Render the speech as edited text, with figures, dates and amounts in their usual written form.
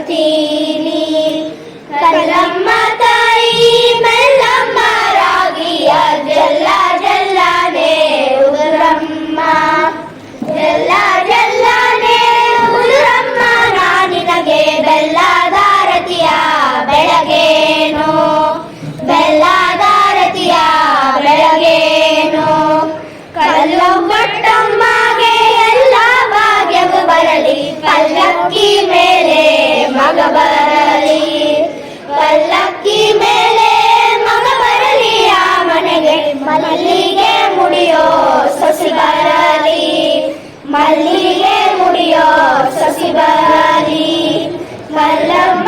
ಹಾಡುತ್ತೀನಿ. ಕಲ್ಲಮ್ಮ ತಾಯಿ ಮೆಲ್ಲಮ್ಮ ರಾಗಿಯ ಜಲ್ಲ ಜಲ್ಲನೆ ಉದುರಮ್ಮ, ಜಲ್ಲ ಜಲ್ಲನೆ ಉದುರಮ್ಮ ನಾನಿನಗೆ ಬೆಲ್ಲದಾರತಿಯ ಬೆಳಗೇನು, ಬೆಲ್ಲದಾರತಿಯ ಬೆಳಗೇನು. ಕಲ್ಲು ಕೊಟ್ಟಮ್ಮಗೆ ಎಲ್ಲ ಭಾಗ್ಯವು ಬರಲಿ, ಪಲ್ಲಕ್ಕಿ ಮೇಲೆ ಮಗ ಬರಲಿ, ಪಲ್ಲಕ್ಕಿ ಮೇಲೆ ಮಗ ಬರಲಿ. ಆ ಮನೆಗೆ ಮಲ್ಲಿಗೆ ಮುಡಿಯೋ ಸಸಿ ಬರಲಿ, ಮಲ್ಲಿಗೆ ಮುಡಿಯೋ ಸಸಿ ಬರಲಿ. ಕಲ್ಲಮ್ಮ